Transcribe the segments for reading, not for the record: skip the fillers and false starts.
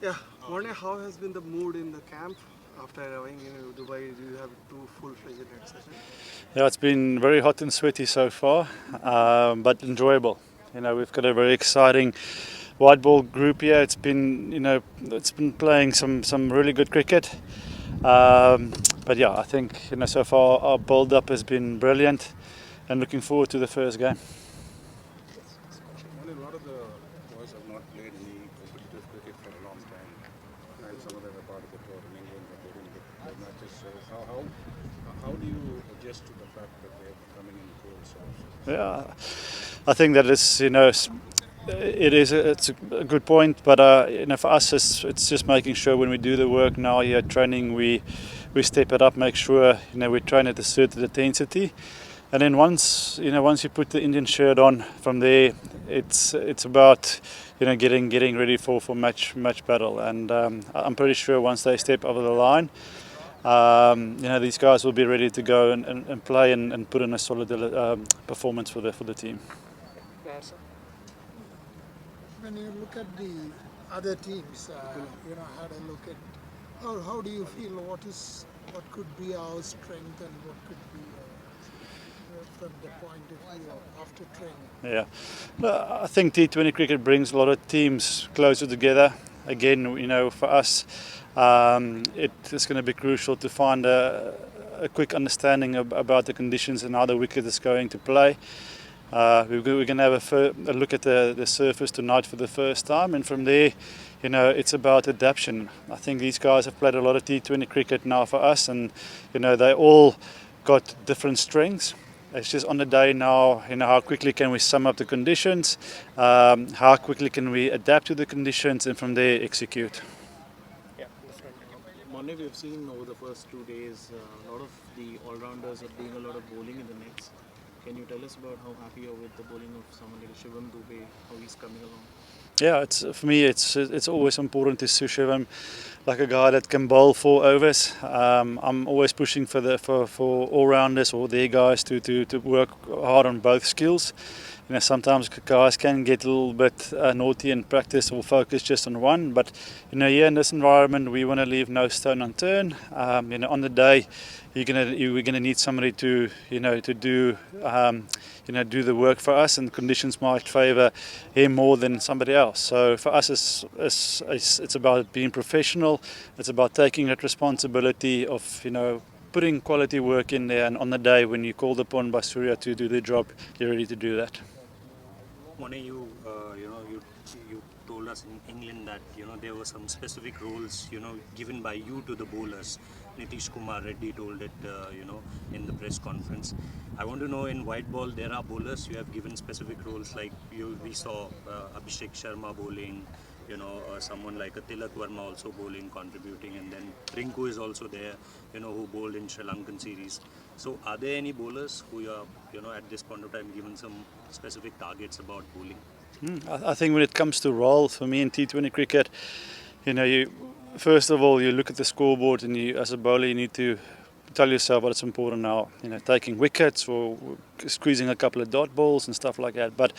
Yeah, Morne, how has been the mood in the camp after arriving in Dubai? Do you have two full-fledged net sessions? Yeah, it's been very hot and sweaty so far, but enjoyable. We've got a very exciting white ball group here. It's been playing some really good cricket. But yeah, I think so far our build-up has been brilliant, and looking forward to the first game. Only a lot of the boys have not played any competitive cricket for a long time, and some of them are part of the tour in England, but they didn't get their matches. So how do you adjust to the fact that they're coming in cold? Yeah, I think that is it's a good point, but for us it's just making sure when we do the work now here at training we step it up, make sure we train at a certain intensity, and then once you put the Indian shirt on, from there it's about getting ready for match battle, and I'm pretty sure once they step over the line, these guys will be ready to go and play and put in a solid performance for the team. When you look at the other teams, had a look at how do you feel? What could be our strength and what could be from the point of view after training? Yeah, well, I think T20 cricket brings a lot of teams closer together. Again, for us, it is going to be crucial to find a quick understanding about the conditions and how the wicket is going to play. We're going to have a look at the surface tonight for the first time, and from there, it's about adaptation. I think these guys have played a lot of T20 cricket now for us, and they all got different strengths. It's just on the day now, how quickly can we sum up the conditions, how quickly can we adapt to the conditions, and from there execute. Morne, we've seen over the first 2 days a lot of the all-rounders are doing a lot of bowling in the nets. Can you tell us about how happy you are with the bowling of someone like Shubman Gill, how he's coming along? Yeah, for me it's always important to see Shubman like a guy that can bowl 4 overs. I'm always pushing for all-rounders or their guys to work hard on both skills. Sometimes guys can get a little bit naughty and practice or focus just on one, but here in this environment we want to leave no stone unturned. On the day we're gonna need somebody to do do the work for us, and conditions might favour him more than somebody else. So for us it's about being professional. It's about taking that responsibility of putting quality work in there, and on the day when you're called upon by Surya to do the job, you're ready to do that. Morne, you told us in England that there were some specific roles given by you to the bowlers. Nitish Kumar Reddy told it in the press conference. I want to know, in white ball there are bowlers you have given specific roles, like we saw Abhishek Sharma bowling, someone like a Tilak Verma also bowling, contributing, and then Rinku is also there, who bowled in Sri Lankan series. So are there any bowlers who are at this point of time given some specific targets about bowling? I think when it comes to role, for me in T20 cricket, you first of all you look at the scoreboard, and you as a bowler you need to tell yourself what's important now. Taking wickets or squeezing a couple of dot balls and stuff like that. But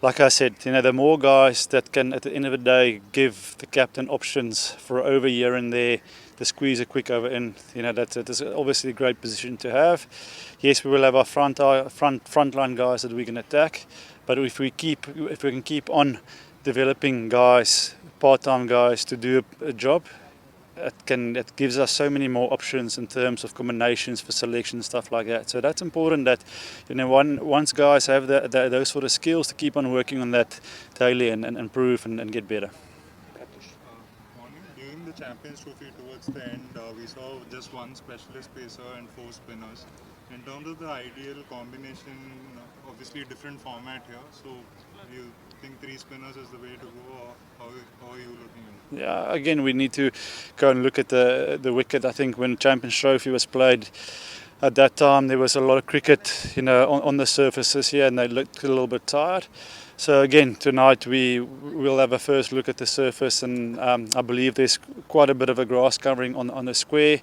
like I said, the more guys that can at the end of the day give the captain options for over here and there, to squeeze a quick over in, that's obviously a great position to have. Yes, we will have our frontline guys that we can attack, but if we can keep on developing guys, part-time guys, to do a job, it gives us so many more options in terms of combinations for selection, stuff like that. So that's important that once guys have those sort of skills, to keep on working on that daily and improve and get better. During the Champions Trophy towards the end, we saw just one specialist pacer and 4 spinners. In terms of the ideal combination, obviously different format here. So do you think 3 spinners is the way to go, or how are you looking at it? Yeah, again, we need to go and look at the wicket. I think when Champions Trophy was played, at that time there was a lot of cricket, on the surfaces here, and they looked a little bit tired. So again, tonight we'll have a first look at the surface, and I believe there's quite a bit of a grass covering on the square.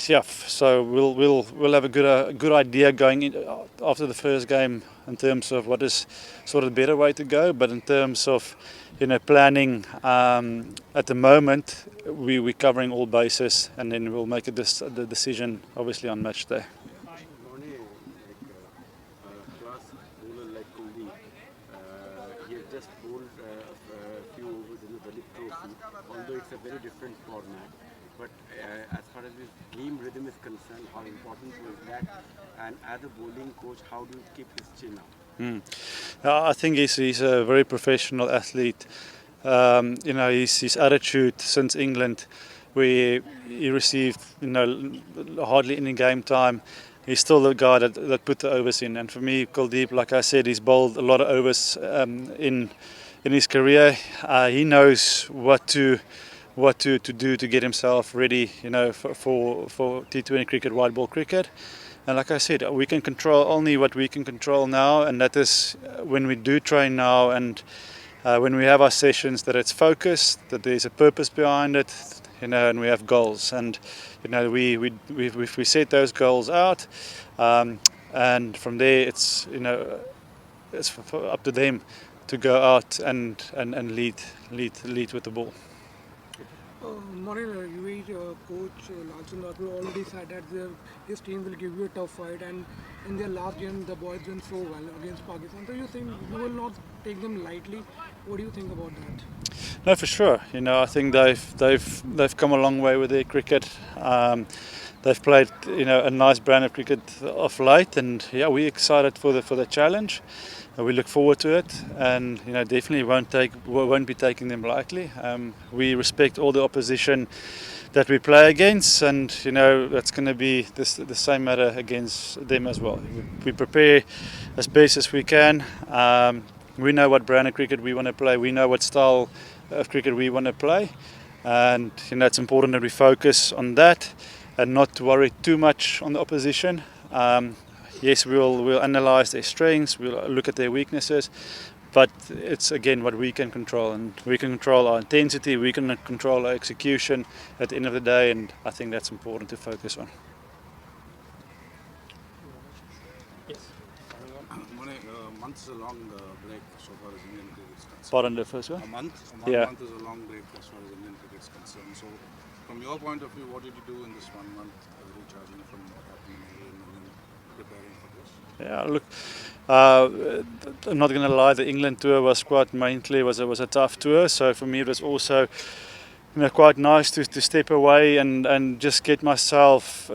yeah, so we'll have a good idea going in, after the first game in terms of what is sort of the better way to go. But in terms of planning, at the moment we're covering all bases, and then we'll make the decision obviously on match day. Morne, class bowler like Kuldeep, he has just bowled a few overs in the Dalit Trophy, although it's a very different format. But as far as his game rhythm is concerned, how important was that? And as a bowling coach, how do you keep his chin up? I think he's a very professional athlete. His attitude since England, where he received hardly any game time, he's still the guy that put the overs in. And for me, Kuldeep, like I said, he's bowled a lot of overs in his career. He knows what to do to get himself ready, for T20 cricket, white ball cricket. And like I said, we can control only what we can control now, and that is when we do train now, and when we have our sessions, that it's focused, that there's a purpose behind it, and we have goals. And we set those goals out, and from there it's up to them to go out and lead with the ball. Morne, coach Lalchandra already said that his team will give you a tough fight, and in their last game the boys went so well against Pakistan. So you think you will not take them lightly? What do you think about that? No, for sure. I think they've come a long way with their cricket. They've played a nice brand of cricket of late, and yeah, we're excited for the challenge. We look forward to it, and definitely won't be taking them lightly. We respect all the opposition that we play against, and that's going to be the same matter against them as well. We prepare as best as we can. We know what brand of cricket we want to play. We know what style of cricket we want to play, and it's important that we focus on that and not to worry too much on the opposition. Yes, we'll analyse their strengths, we'll look at their weaknesses, but it's again what we can control, and we can control our intensity, we can control our execution at the end of the day, and I think that's important to focus on. Morne, a month is a long break so far as Indian cricket is concerned. Pardon the first one? A month Yeah. month is a long break as far as Indian cricket is concerned. So, from your point of view, what did you do in this 1 month recharging from what happened and preparing for this? Yeah, look, I'm not going to lie. The England tour was quite mentally was a tough tour. So for me, it was also quite nice to step away and just get myself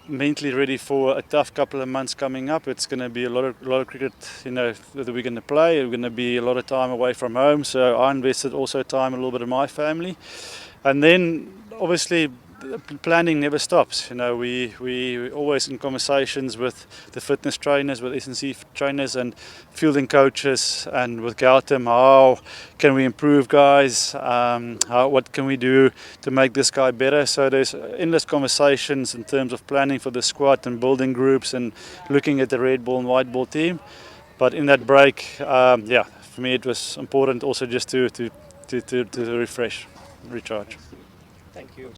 mentally ready for a tough couple of months coming up. It's going to be a lot of cricket, that we're going to play. We're going to be a lot of time away from home. So I invested also time, a little bit of my family, and then obviously planning never stops. We always in conversations with the fitness trainers, with S&C trainers and fielding coaches, and with Gautam, how can we improve guys, what can we do to make this guy better. So there's endless conversations in terms of planning for the squad and building groups and looking at the red ball and white ball team. But in that break, for me it was important also just to refresh, recharge. Thank you.